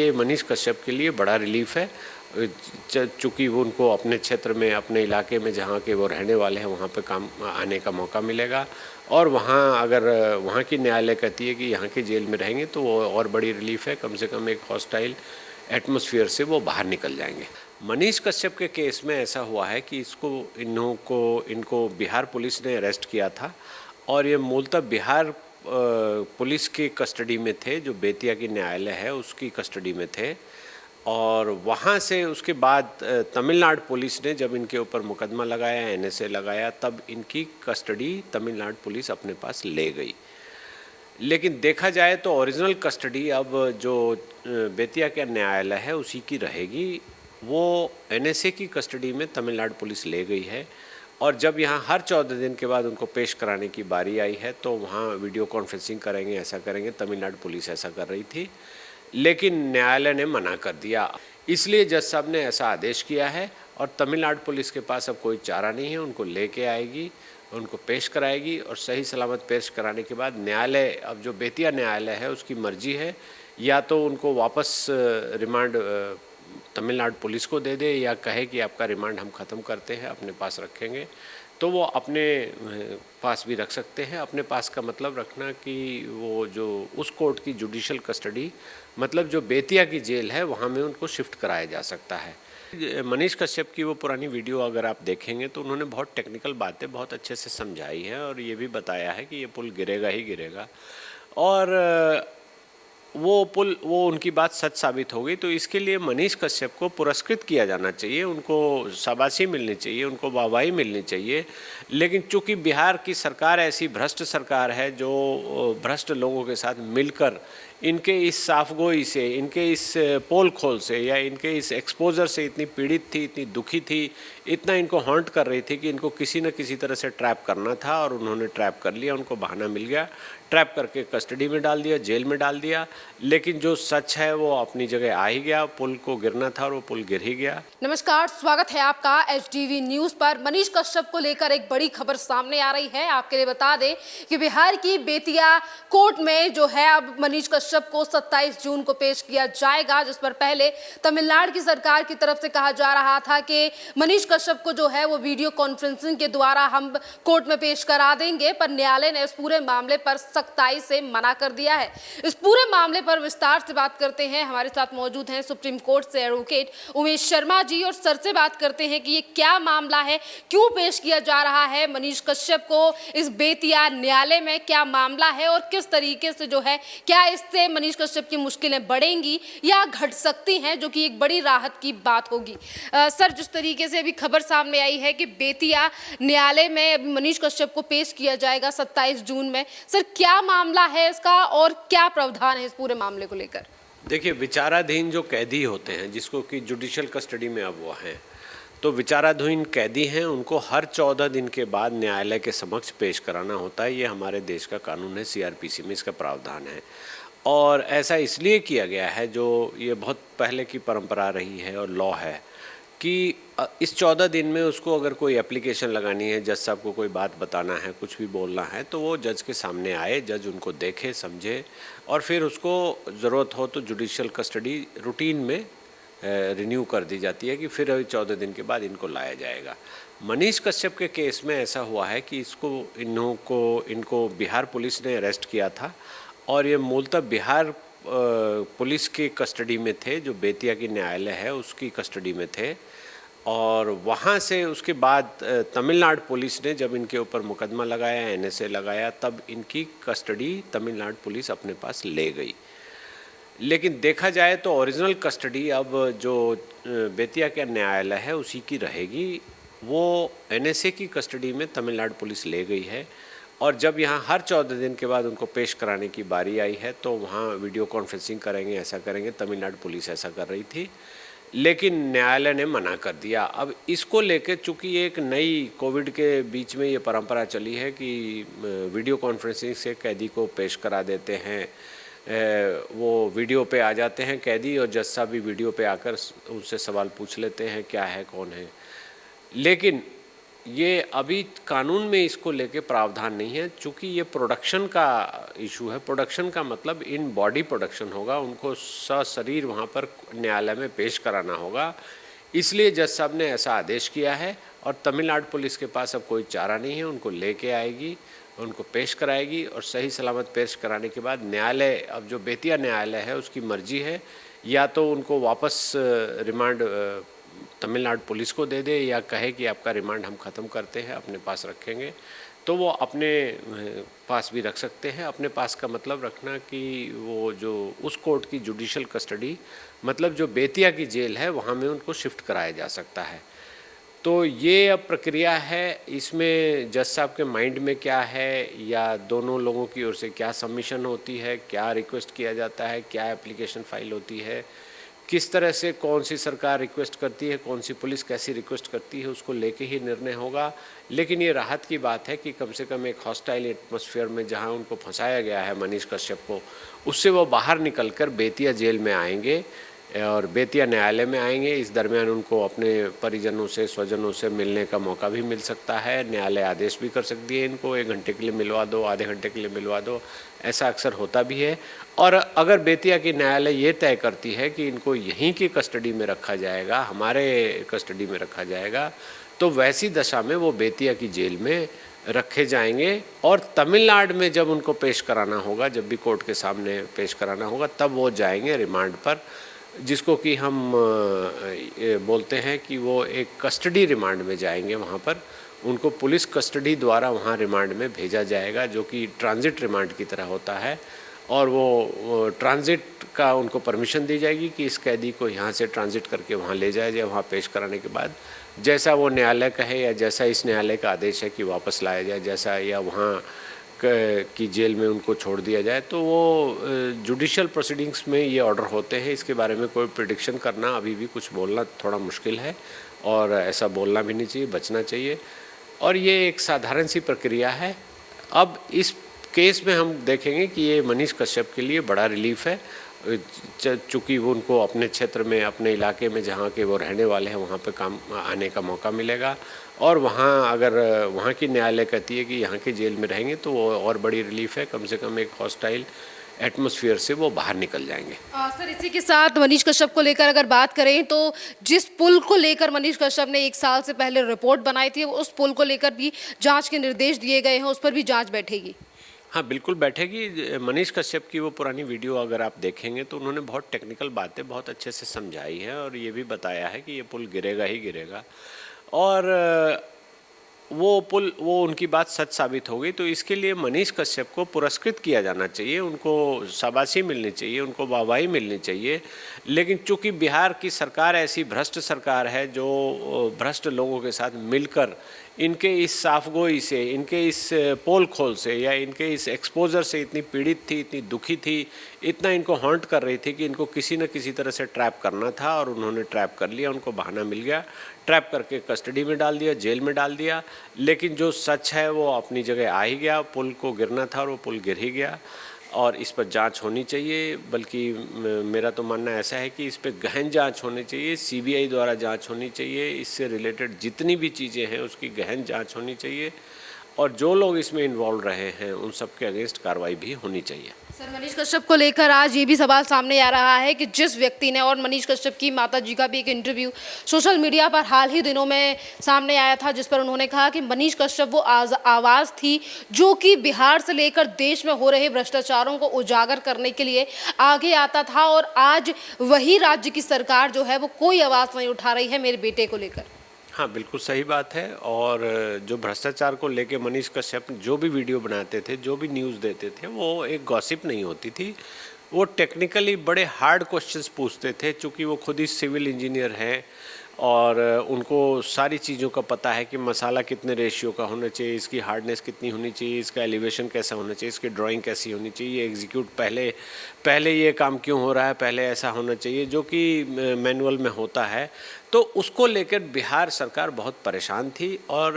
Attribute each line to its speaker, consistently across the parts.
Speaker 1: ये मनीष कश्यप के लिए बड़ा रिलीफ है, चूँकि वो उनको अपने क्षेत्र में, अपने इलाके में जहाँ के वो रहने वाले हैं, वहाँ पे काम आने का मौका मिलेगा। और वहाँ अगर वहाँ की न्यायालय कहती है कि यहाँ की जेल में रहेंगे तो वो और बड़ी रिलीफ है, कम से कम एक हॉस्टाइल एटमॉस्फेयर से वो बाहर निकल जाएंगे। मनीष कश्यप के केस में ऐसा हुआ है कि इनको बिहार पुलिस ने अरेस्ट किया था और ये मूलतः बिहार पुलिस की कस्टडी में थे, जो बेतिया की न्यायालय है उसकी कस्टडी में थे। और वहाँ से उसके बाद तमिलनाडु पुलिस ने जब इनके ऊपर मुकदमा लगाया, एनएसए लगाया, तब इनकी कस्टडी तमिलनाडु पुलिस अपने पास ले गई। लेकिन देखा जाए तो ओरिजिनल कस्टडी अब जो बेतिया का न्यायालय है उसी की रहेगी। वो एनएसए की कस्टडी में तमिलनाडु पुलिस ले गई है और जब यहाँ हर 14 दिन के बाद उनको पेश कराने की बारी आई है तो वहाँ वीडियो कॉन्फ्रेंसिंग करेंगे, ऐसा करेंगे। तमिलनाडु पुलिस ऐसा कर रही थी, लेकिन न्यायालय ने मना कर दिया। इसलिए जज साहब ने ऐसा आदेश किया है और तमिलनाडु पुलिस के पास अब कोई चारा नहीं है, उनको लेके आएगी, उनको पेश कराएगी और सही सलामत पेश कराने के बाद न्यायालय, अब जो बेतिया न्यायालय है उसकी मर्जी है, या तो उनको वापस रिमांड तमिलनाडु पुलिस को दे दे या कहे कि आपका रिमांड हम ख़त्म करते हैं, अपने पास रखेंगे, तो वो अपने पास भी रख सकते हैं। अपने पास का मतलब रखना कि वो जो उस कोर्ट की जुडिशल कस्टडी, मतलब जो बेतिया की जेल है, वहाँ में उनको शिफ्ट कराया जा सकता है। मनीष कश्यप की वो पुरानी वीडियो अगर आप देखेंगे तो उन्होंने बहुत टेक्निकल बातें बहुत अच्छे से समझाई हैं और ये भी बताया है कि ये पुल गिरेगा ही गिरेगा और वो उनकी बात सच साबित हो गई। तो इसके लिए मनीष कश्यप को पुरस्कृत किया जाना चाहिए, उनको शाबाशी मिलनी चाहिए, उनको वाहवाही मिलनी चाहिए। लेकिन चूंकि बिहार की सरकार ऐसी भ्रष्ट सरकार है जो भ्रष्ट लोगों के साथ मिलकर इनके इस साफगोई से, इनके इस पोल खोल से या इनके इस एक्सपोजर से इतनी पीड़ित थी, इतनी दुखी थी, इतना इनको हॉन्ट कर रही थी कि इनको किसी न किसी तरह से ट्रैप करना था और उन्होंने ट्रैप कर लिया। उनको बहाना मिल गया, ट्रैप करके कस्टडी में डाल दिया, जेल में डाल दिया। लेकिन जो सच है वो अपनी जगह आ ही गया, पुल को गिरना था और वो पुल गिर ही गया।
Speaker 2: नमस्कार, स्वागत है आपका एचडीवी न्यूज पर। मनीष कश्यप को लेकर एक बड़ी खबर सामने आ रही है। आपके लिए बता दें कि बिहार की बेतिया कोर्ट में जो है अब मनीष कश्यप को 27 जून को पेश किया जाएगा, जिस पर पहले तमिलनाडु की सरकार की तरफ से कहा जा रहा था कि मनीष कश्यप को जो है वो वीडियो कॉन्फ्रेंसिंग के द्वारा हम कोर्ट में पेश करा देंगे, पर न्यायालय ने इस पूरे मामले पर सख्ताई से मना कर दिया है। इस पूरे मामले पर विस्तार से बात करते हैं। हमारे साथ मौजूद हैं सुप्रीम कोर्ट से एडवोकेट उमेश शर्मा जी, और सर से बात करते हैं कि ये क्या मामला है, क्यों पेश किया जा रहा है मनीष कश्यप को इस बेतिया न्यायालय में, क्या मामला है और किस तरीके से जो है, क्या इससे मनीष कश्यप की मुश्किलें बढ़ेंगी या घट सकती हैं, जो कि एक बड़ी राहत की बात होगी। सर, जिस तरीके से अभी खबर सामने आई है कि बेतिया न्यायालय में मनीष कश्यप को पेश किया जाएगा 27 जून में, सर क्या मामला है इसका और क्या प्रावधान है इस पूरे मामले को लेकर?
Speaker 1: देखिए, विचाराधीन जो कैदी होते हैं, जिसको कि जुडिशल कस्टडी में अब वो हैं, तो विचाराधीन कैदी हैं, उनको हर 14 दिन के बाद न्यायालय के समक्ष पेश कराना होता है। ये हमारे देश का कानून है, सीआरपीसी में इसका प्रावधान है। और ऐसा इसलिए किया गया है, जो ये बहुत पहले की परंपरा रही है और लॉ है, कि इस 14 दिन में उसको अगर कोई एप्लीकेशन लगानी है, जज साहब को कोई बात बताना है, कुछ भी बोलना है, तो वो जज के सामने आए, जज उनको देखे, समझे और फिर उसको ज़रूरत हो तो जुडिशल कस्टडी रूटीन में रिन्यू कर दी जाती है कि फिर 14 दिन के बाद इनको लाया जाएगा। मनीष कश्यप के केस में ऐसा हुआ है कि इनको बिहार पुलिस ने अरेस्ट किया था और ये मूलतः बिहार पुलिस की कस्टडी में थे, जो बेतिया की न्यायालय है उसकी कस्टडी में थे। और वहाँ से उसके बाद तमिलनाडु पुलिस ने जब इनके ऊपर मुकदमा लगाया, एनएसए लगाया, तब इनकी कस्टडी तमिलनाडु पुलिस अपने पास ले गई। लेकिन देखा जाए तो ओरिजिनल कस्टडी अब जो बेतिया का न्यायालय है उसी की रहेगी। वो एनएसए की कस्टडी में तमिलनाडु पुलिस ले गई है और जब यहाँ हर 14 दिन के बाद उनको पेश कराने की बारी आई है तो वहाँ वीडियो कॉन्फ्रेंसिंग करेंगे, ऐसा करेंगे। तमिलनाडु पुलिस ऐसा कर रही थी, लेकिन न्यायालय ने मना कर दिया। अब इसको लेकर चूँकि एक नई कोविड के बीच में ये परंपरा चली है कि वीडियो कॉन्फ्रेंसिंग से कैदी को पेश करा देते हैं, वो वीडियो पे आ जाते हैं कैदी और जज साहब भी वीडियो पे आकर उनसे सवाल पूछ लेते हैं क्या है, कौन है। लेकिन ये अभी कानून में इसको लेके प्रावधान नहीं है, चूँकि ये प्रोडक्शन का इशू है। प्रोडक्शन का मतलब इन बॉडी प्रोडक्शन होगा, उनको सशरीर वहाँ पर न्यायालय में पेश कराना होगा, इसलिए जज साहब ने ऐसा आदेश किया है। और तमिलनाडु पुलिस के पास अब कोई चारा नहीं है, उनको लेके आएगी, उनको पेश कराएगी और सही सलामत पेश कराने के बाद न्यायालय, अब जो बेतिया न्यायालय है उसकी मर्जी है, या तो उनको वापस रिमांड तमिलनाडु पुलिस को दे दे या कहे कि आपका रिमांड हम ख़त्म करते हैं, अपने पास रखेंगे, तो वो अपने पास भी रख सकते हैं। अपने पास का मतलब रखना कि वो जो उस कोर्ट की जुडिशल कस्टडी, मतलब जो बेतिया की जेल है वहाँ में उनको शिफ्ट कराया जा सकता है। तो ये अब प्रक्रिया है, इसमें जज साहब के माइंड में क्या है या दोनों लोगों की ओर से क्या सबमिशन होती है, क्या रिक्वेस्ट किया जाता है, क्या एप्लीकेशन फाइल होती है, किस तरह से कौन सी सरकार रिक्वेस्ट करती है, कौन सी पुलिस कैसी रिक्वेस्ट करती है, उसको लेके ही निर्णय होगा। लेकिन ये राहत की बात है कि कम से कम एक हॉस्टाइल एटमॉस्फेयर में जहां उनको फंसाया गया है मनीष कश्यप को, उससे वो बाहर निकलकर बेतिया जेल में आएंगे और बेतिया न्यायालय में आएंगे। इस दरमियान उनको अपने परिजनों से, स्वजनों से मिलने का मौका भी मिल सकता है। न्यायालय आदेश भी कर सकती है इनको 1 घंटे के लिए मिलवा दो, आधे घंटे के लिए मिलवा दो, ऐसा अक्सर होता भी है। और अगर बेतिया की न्यायालय ये तय करती है कि इनको यहीं की कस्टडी में रखा जाएगा, हमारे कस्टडी में रखा जाएगा, तो वैसी दशा में वो बेतिया की जेल में रखे जाएंगे और तमिलनाडु में जब उनको पेश कराना होगा, जब भी कोर्ट के सामने पेश कराना होगा, तब वो जाएंगे रिमांड पर, जिसको कि हम बोलते हैं कि वो एक कस्टडी रिमांड में जाएंगे। वहाँ पर उनको पुलिस कस्टडी द्वारा वहाँ रिमांड में भेजा जाएगा, जो कि ट्रांजिट रिमांड की तरह होता है। और वो ट्रांजिट का उनको परमिशन दी जाएगी कि इस कैदी को यहाँ से ट्रांजिट करके वहाँ ले जाया जाए। वहाँ पेश कराने के बाद जैसा वो न्यायालय कहे या जैसा इस न्यायालय का आदेश है कि वापस लाया जाए, जैसा या वहाँ की जेल में उनको छोड़ दिया जाए, तो वो जुडिशल प्रोसीडिंग्स में ये ऑर्डर होते हैं। इसके बारे में कोई प्रिडिक्शन करना, अभी भी कुछ बोलना थोड़ा मुश्किल है और ऐसा बोलना भी नहीं चाहिए, बचना चाहिए। और ये एक साधारण सी प्रक्रिया है। अब इस केस में हम देखेंगे कि ये मनीष कश्यप के लिए बड़ा रिलीफ है, चूँकि वो उनको अपने क्षेत्र में, अपने इलाके में जहाँ के वो रहने वाले हैं वहाँ पे काम आने का मौका मिलेगा। और वहाँ अगर वहाँ की न्यायालय कहती है कि यहाँ की जेल में रहेंगे तो वो और बड़ी रिलीफ है, कम से कम एक हॉस्टाइल एटमॉस्फेयर से वो बाहर निकल जाएंगे।
Speaker 2: सर, इसी के साथ मनीष कश्यप को लेकर अगर बात करें तो जिस पुल को लेकर मनीष कश्यप ने 1 साल से पहले रिपोर्ट बनाई थी, उस पुल को लेकर भी जांच के निर्देश दिए गए हैं, उस पर भी जांच बैठेगी।
Speaker 1: हाँ, बिल्कुल बैठेगी। मनीष कश्यप की वो पुरानी वीडियो अगर आप देखेंगे तो उन्होंने बहुत टेक्निकल बातें बहुत अच्छे से समझाई हैं और ये भी बताया है कि ये पुल गिरेगा ही गिरेगा। और वो पुल, वो उनकी बात सच साबित हो गई। तो इसके लिए मनीष कश्यप को पुरस्कृत किया जाना चाहिए, उनको शाबाशी मिलनी चाहिए, उनको वाहवाही मिलनी चाहिए। लेकिन चूंकि बिहार की सरकार ऐसी भ्रष्ट सरकार है जो भ्रष्ट लोगों के साथ मिलकर इनके इस साफगोई से, इनके इस पोल खोल से या इनके इस एक्सपोजर से इतनी पीड़ित थी, इतनी दुखी थी, इतना इनको हॉन्ट कर रही थी कि इनको किसी न किसी तरह से ट्रैप करना था और उन्होंने ट्रैप कर लिया। उनको बहाना मिल गया, ट्रैप करके कस्टडी में डाल दिया, जेल में डाल दिया। लेकिन जो सच है वो अपनी जगह आ ही गया, पुल को गिरना था और वो पुल गिर ही गया। और इस पर जांच होनी चाहिए, बल्कि मेरा तो मानना ऐसा है कि इस पर गहन जांच होनी चाहिए, सीबीआई द्वारा जांच होनी चाहिए। इससे रिलेटेड जितनी भी चीज़ें हैं उसकी गहन जांच होनी चाहिए और जो लोग इसमें इन्वॉल्व रहे हैं उन सब के अगेंस्ट कार्रवाई भी होनी चाहिए।
Speaker 2: सर, मनीष कश्यप को लेकर आज ये भी सवाल सामने आ रहा है कि जिस व्यक्ति ने, और मनीष कश्यप की माताजी का भी एक इंटरव्यू सोशल मीडिया पर हाल ही दिनों में सामने आया था, जिस पर उन्होंने कहा कि मनीष कश्यप वो आवाज़ थी जो कि बिहार से लेकर देश में हो रहे भ्रष्टाचारों को उजागर करने के लिए आगे आता था, और आज वही राज्य की सरकार जो है वो कोई आवाज़ नहीं उठा रही है मेरे बेटे को लेकर।
Speaker 1: हाँ, बिल्कुल सही बात है। और जो भ्रष्टाचार को लेके मनीष कश्यप जो भी वीडियो बनाते थे, जो भी न्यूज़ देते थे, वो एक गॉसिप नहीं होती थी। वो टेक्निकली बड़े हार्ड क्वेश्चंस पूछते थे, चूँकि वो खुद ही सिविल इंजीनियर हैं और उनको सारी चीज़ों का पता है कि मसाला कितने रेशियो का होना चाहिए, इसकी हार्डनेस कितनी होनी चाहिए, इसका एलिवेशन कैसा होना चाहिए, इसकी ड्राइंग कैसी होनी चाहिए, एग्जीक्यूट पहले ये काम क्यों हो रहा है, पहले ऐसा होना चाहिए, जो कि मैनुअल में होता है। तो उसको लेकर बिहार सरकार बहुत परेशान थी और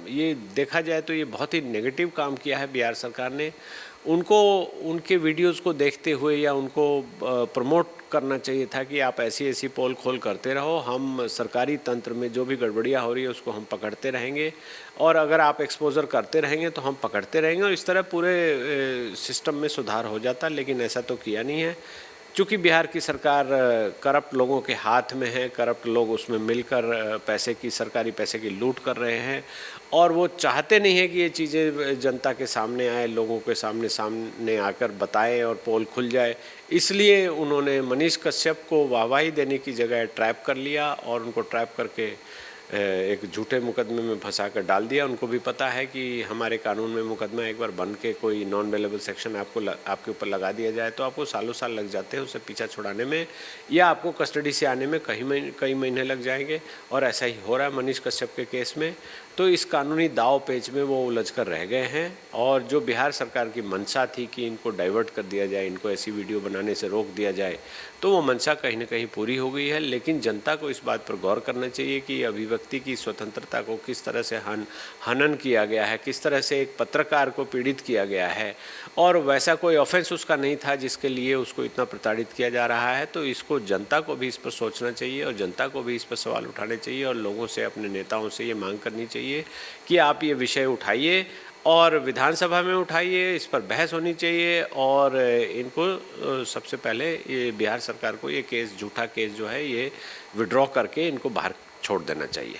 Speaker 1: ये देखा जाए तो ये बहुत ही नेगेटिव काम किया है बिहार सरकार ने। उनके वीडियोस को देखते हुए या उनको प्रमोट करना चाहिए था कि आप ऐसी ऐसी पोल खोल करते रहो, हम सरकारी तंत्र में जो भी गड़बड़ियाँ हो रही है उसको हम पकड़ते रहेंगे, और अगर आप एक्सपोजर करते रहेंगे तो हम पकड़ते रहेंगे, और इस तरह पूरे सिस्टम में सुधार हो जाता। लेकिन ऐसा तो किया नहीं है। चूँकि बिहार की सरकार करप्ट लोगों के हाथ में है, करप्ट लोग उसमें मिलकर पैसे की, सरकारी पैसे की लूट कर रहे हैं, और वो चाहते नहीं है कि ये चीज़ें जनता के सामने आए, लोगों के सामने आकर बताएं और पोल खुल जाए। इसलिए उन्होंने मनीष कश्यप को वाहवाही देने की जगह ट्रैप कर लिया, और उनको ट्रैप करके एक झूठे मुकदमे में फंसा कर डाल दिया। उनको भी पता है कि हमारे कानून में मुकदमा एक बार बन के कोई नॉन अवेलेबल सेक्शन आपके ऊपर लगा दिया जाए तो आपको सालों साल लग जाते हैं उसे पीछा छुड़ाने में, या आपको कस्टडी से आने में कई महीने लग जाएंगे। और ऐसा ही हो रहा है मनीष कश्यप के केस में। तो इस कानूनी दाव पेच में वो उलझ कर रह गए हैं, और जो बिहार सरकार की मंशा थी कि इनको डाइवर्ट कर दिया जाए, इनको ऐसी वीडियो बनाने से रोक दिया जाए, तो वो मंशा कहीं ना कहीं पूरी हो गई है। लेकिन जनता को इस बात पर गौर करना चाहिए कि अभिव्यक्ति की स्वतंत्रता को किस तरह से हनन किया गया है, किस तरह से एक पत्रकार को पीड़ित किया गया है, और वैसा कोई ऑफेंस उसका नहीं था जिसके लिए उसको इतना प्रताड़ित किया जा रहा है। तो इसको जनता को भी इस पर सोचना चाहिए, और जनता को भी इस पर सवाल उठाने चाहिए, और लोगों से, अपने नेताओं से ये मांग करनी चाहिए कि आप ये विषय उठाइए और विधानसभा में उठाइए, इस पर बहस होनी चाहिए, और इनको सबसे पहले ये बिहार सरकार को ये केस, झूठा केस जो है, ये विड्रॉ करके इनको बाहर छोड़ देना चाहिए।